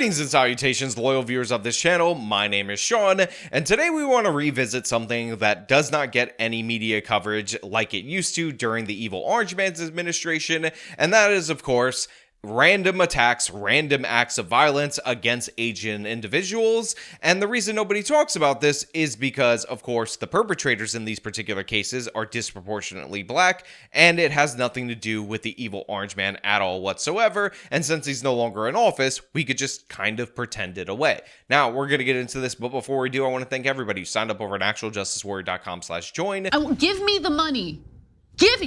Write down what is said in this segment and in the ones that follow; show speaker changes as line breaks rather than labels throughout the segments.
Greetings and salutations, loyal viewers of this channel. My name is Sean, and today we want to revisit something that does not get any media coverage like it used to during the evil Orange Man's administration, and that is, of course, random attacks, random acts of violence against Asian individuals. And the reason nobody talks about this is because, of course, the perpetrators in these particular cases are disproportionately black, and it has nothing to do with the evil Orange Man at all whatsoever. And since he's no longer in office, we could just kind of pretend it away. Now, we're going to get into this, but before we do, I want to thank everybody who signed up over at actualjusticewarrior.com/join.
Give me the money. Give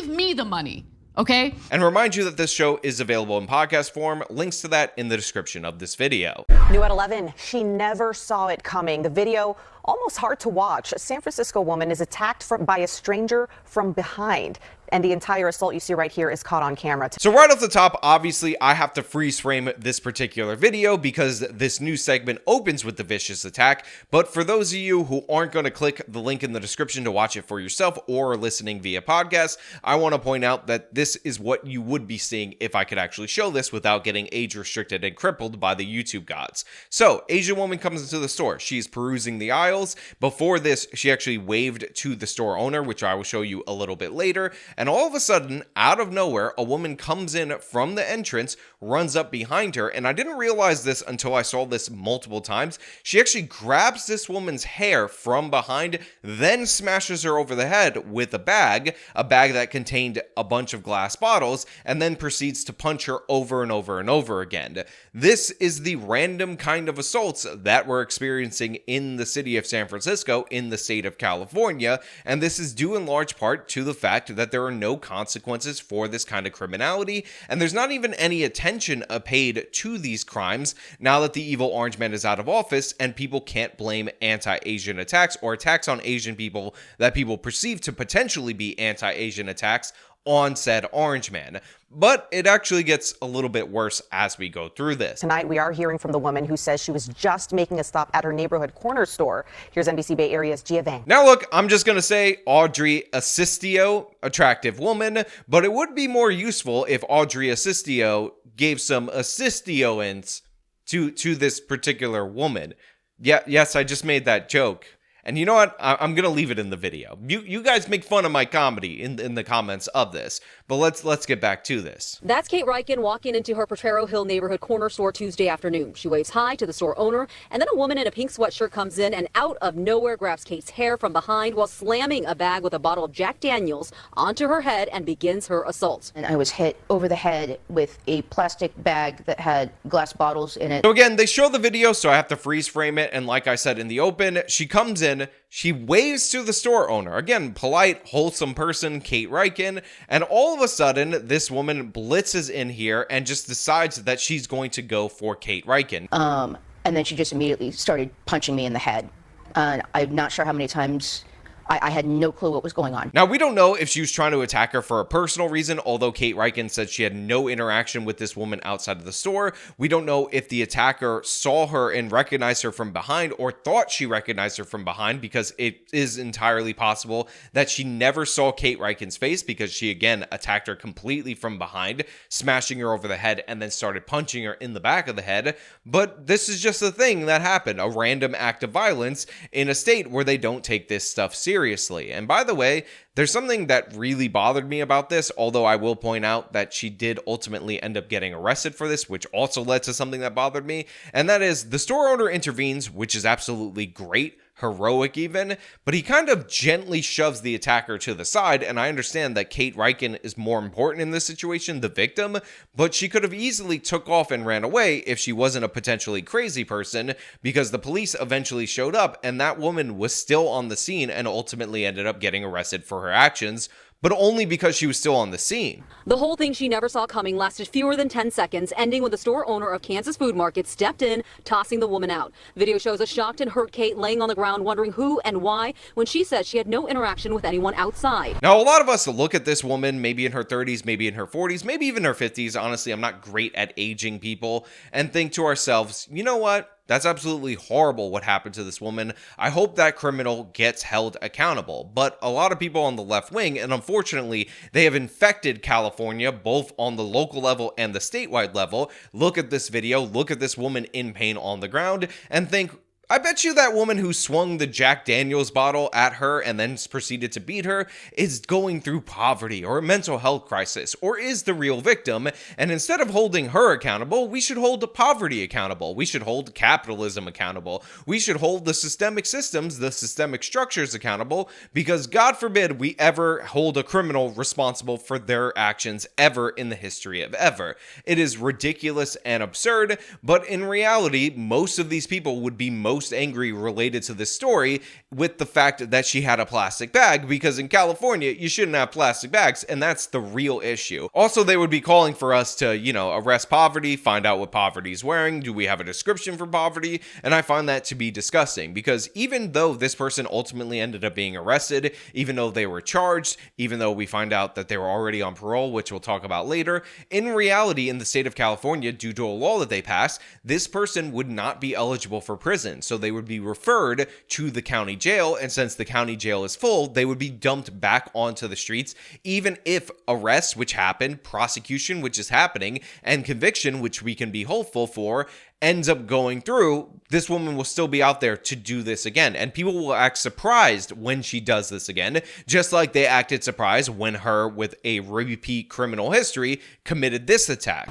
me the money. Okay?
And remind you that this show is available in podcast form. Links to that in the description of this video.
New at 11, she never saw it coming. The video, almost hard to watch. A San Francisco woman is attacked by a stranger from behind. And the entire assault you see right here is caught on camera.
So right off the top, obviously, I have to freeze frame this particular video because this new segment opens with the vicious attack. But for those of you who aren't going to click the link in the description to watch it for yourself or listening via podcast, I want to point out that this is what you would be seeing if I could actually show this without getting age restricted and crippled by the YouTube gods. So, Asian woman comes into the store. She's perusing the aisles. Before this, she actually waved to the store owner, which I will show you a little bit later. And all of a sudden, out of nowhere, a woman comes in from the entrance, runs up behind her, and I didn't realize this until I saw this multiple times. She actually grabs this woman's hair from behind, then smashes her over the head with a bag that contained a bunch of glass bottles, and then proceeds to punch her over and over and over again. This is the random kind of assaults that we're experiencing in the city of San Francisco, in the state of California, and this is due in large part to the fact that there are no consequences for this kind of criminality, and there's not even any attention paid to these crimes now that the evil Orange Man is out of office, and people can't blame anti-Asian attacks or attacks on Asian people that people perceive to potentially be anti-Asian attacks on said Orange Man. But it actually gets a little bit worse as we go through this.
Tonight, we are hearing from the woman who says she was just making a stop at her neighborhood corner store. Here's NBC Bay Area's Gia Vang.
Now look, I'm just going to say Audrey Assistio, attractive woman, but it would be more useful if Audrey Assistio gave some assistioance to this particular woman. Yeah, yes, I just made that joke. And you know what? I'm going to leave it in the video. You guys make fun of my comedy in the comments of this. But let's get back to this.
That's Kate Reichen walking into her Potrero Hill neighborhood corner store Tuesday afternoon. She waves hi to the store owner, and then a woman in a pink sweatshirt comes in and out of nowhere grabs Kate's hair from behind while slamming a bag with a bottle of Jack Daniels onto her head and begins her assault.
And I was hit over the head with a plastic bag that had glass bottles in it.
So again, they show the video, so I have to freeze frame it. And like I said in the open, she comes in, she waves to the store owner. Again, polite, wholesome person, Kate Reichen. And all of a sudden, this woman blitzes in here and just decides that she's going to go for Kate Reichen.
And then she just immediately started punching me in the head. I'm not sure how many times. I had no clue what was going on.
Now, we don't know if she was trying to attack her for a personal reason, although Kate Reichen said she had no interaction with this woman outside of the store. We don't know if the attacker saw her and recognized her from behind or thought she recognized her from behind, because it is entirely possible that she never saw Kate Reichen's face because she, again, attacked her completely from behind, smashing her over the head and then started punching her in the back of the head. But this is just a thing that happened, a random act of violence in a state where they don't take this stuff seriously. And by the way, there's something that really bothered me about this, although I will point out that she did ultimately end up getting arrested for this, which also led to something that bothered me, and that is the store owner intervenes, which is absolutely great, heroic even, but he kind of gently shoves the attacker to the side. And I understand that Kate Reichen is more important in this situation, the victim, but she could have easily took off and ran away if she wasn't a potentially crazy person, because the police eventually showed up and that woman was still on the scene and ultimately ended up getting arrested for her actions, but only because she was still on the scene.
The whole thing she never saw coming lasted fewer than 10 seconds, ending when the store owner of Kansas Food Market stepped in, tossing the woman out. Video shows a shocked and hurt Kate laying on the ground wondering who and why, when she says she had no interaction with anyone outside.
Now, a lot of us look at this woman, maybe in her 30s, maybe in her 40s, maybe even her 50s. Honestly, I'm not great at aging people, and think to ourselves, you know what? That's absolutely horrible what happened to this woman. I hope that criminal gets held accountable. But a lot of people on the left wing, and unfortunately, unfortunately, they have infected California, both on the local level and the statewide level. Look at this video, look at this woman in pain on the ground, and think, I bet you that woman who swung the Jack Daniels bottle at her and then proceeded to beat her is going through poverty or a mental health crisis, or is the real victim. And instead of holding her accountable, we should hold poverty accountable. We should hold capitalism accountable. We should hold the systemic systems, the systemic structures accountable, because God forbid we ever hold a criminal responsible for their actions ever in the history of ever. It is ridiculous and absurd, but in reality, most of these people would be most angry related to this story with the fact that she had a plastic bag, because in California you shouldn't have plastic bags, and that's the real issue. Also, they would be calling for us to, arrest poverty, find out what poverty is wearing. Do we have a description for poverty? And I find that to be disgusting, because even though this person ultimately ended up being arrested, even though they were charged, even though we find out that they were already on parole, which we'll talk about later, in reality, in the state of California, due to a law that they passed, this person would not be eligible for prison. So they would be referred to the county jail, and since the county jail is full, they would be dumped back onto the streets, even if arrest, which happened, prosecution, which is happening, and conviction, which we can be hopeful for, ends up going through. This woman will still be out there to do this again, and people will act surprised when she does this again, just like they acted surprised when her, with a repeat criminal history, committed this attack.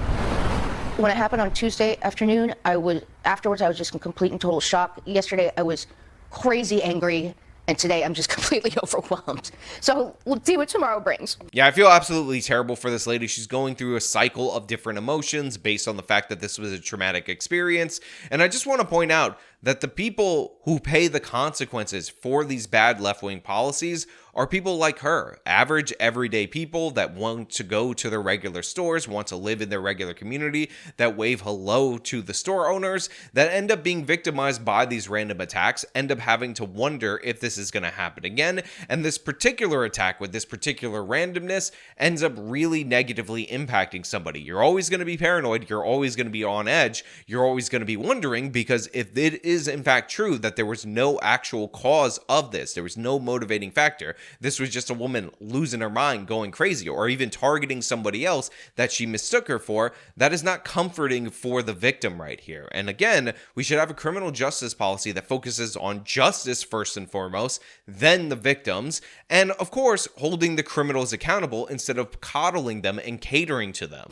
When it happened on Tuesday afternoon, afterwards I was just in complete and total shock. Yesterday I was crazy angry, and today I'm just completely overwhelmed. So we'll see what tomorrow brings.
Yeah, I feel absolutely terrible for this lady. She's going through a cycle of different emotions based on the fact that this was a traumatic experience. And I just want to point out that the people who pay the consequences for these bad left-wing policies are people like her, average, everyday people that want to go to their regular stores, want to live in their regular community, that wave hello to the store owners, that end up being victimized by these random attacks, end up having to wonder if this is going to happen again. And this particular attack with this particular randomness ends up really negatively impacting somebody. You're always going to be paranoid. You're always going to be on edge. You're always going to be wondering, because if it is in fact true that there was no actual cause of this, there was no motivating factor, this was just a woman losing her mind, going crazy, or even targeting somebody else that she mistook her for, that is not comforting for the victim right here. And again, we should have a criminal justice policy that focuses on justice first and foremost, then the victims, and of course, holding the criminals accountable instead of coddling them and catering to them.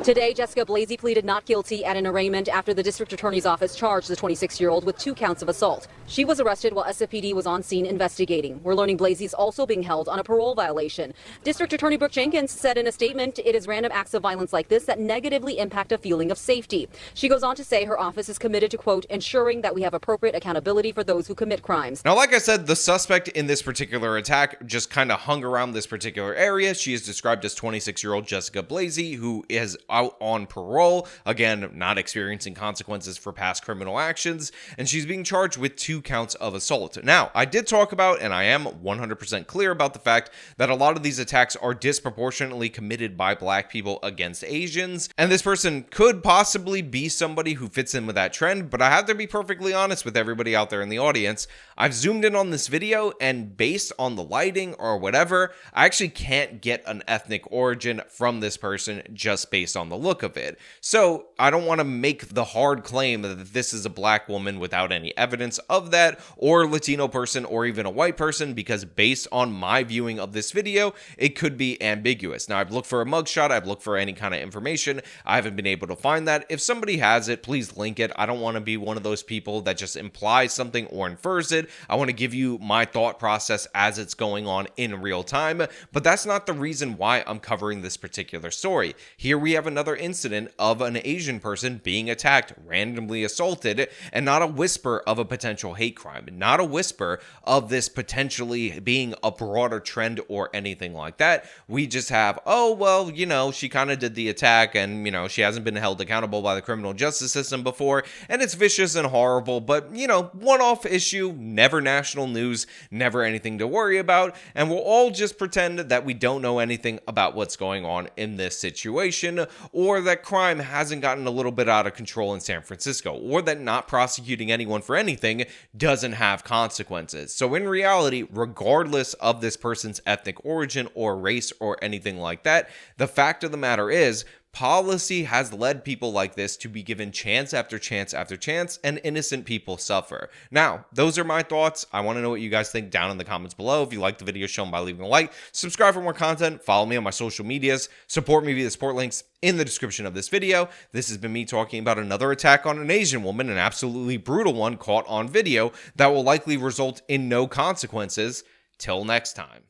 Today, Jessica Blasey pleaded not guilty at an arraignment after the district attorney's office charged the 26-year-old with 2 counts of assault. She was arrested while SFPD was on scene investigating. We're learning Blasey's also being held on a parole violation. District Attorney Brooke Jenkins said in a statement, it is random acts of violence like this that negatively impact a feeling of safety. She goes on to say her office is committed to, quote, ensuring that we have appropriate accountability for those who commit crimes.
Now, like I said, the suspect in this particular attack just kind of hung around this particular area. She is described as 26-year-old Jessica Blasey, who is out on parole, again, not experiencing consequences for past criminal actions, and she's being charged with 2 counts of assault. Now, I did talk about, and I am 100% clear about the fact that a lot of these attacks are disproportionately committed by black people against Asians, and this person could possibly be somebody who fits in with that trend, but I have to be perfectly honest with everybody out there in the audience. I've zoomed in on this video, and based on the lighting or whatever, I actually can't get an ethnic origin from this person just based on the look of it. So I don't want to make the hard claim that this is a black woman without any evidence of that, or Latino person, or even a white person, because based on my viewing of this video, it could be ambiguous. Now, I've looked for a mugshot, I've looked for any kind of information, I haven't been able to find that. If somebody has it, please link it. I don't want to be one of those people that just implies something or infers it. I want to give you my thought process as it's going on in real time, but that's not the reason why I'm covering this particular story. Here we have another incident of an Asian person being attacked, randomly assaulted, and not a whisper of a potential hate crime, not a whisper of this potentially being a broader trend or anything like that. We just have, oh, well, she kind of did the attack, and, she hasn't been held accountable by the criminal justice system before, and it's vicious and horrible, but, one-off issue, never national news, never anything to worry about, and we'll all just pretend that we don't know anything about what's going on in this situation, or that crime hasn't gotten a little bit out of control in San Francisco, or that not prosecuting anyone for anything doesn't have consequences. So in reality, regardless regardless of this person's ethnic origin or race or anything like that. The fact of the matter is, policy has led people like this to be given chance after chance after chance, and innocent people suffer. Now, those are my thoughts. I want to know what you guys think down in the comments below. If you like the video, show them by leaving a like. Subscribe for more content. Follow me on my social medias. Support me via the support links in the description of this video. This has been me talking about another attack on an Asian woman, an absolutely brutal one caught on video that will likely result in no consequences. Till next time.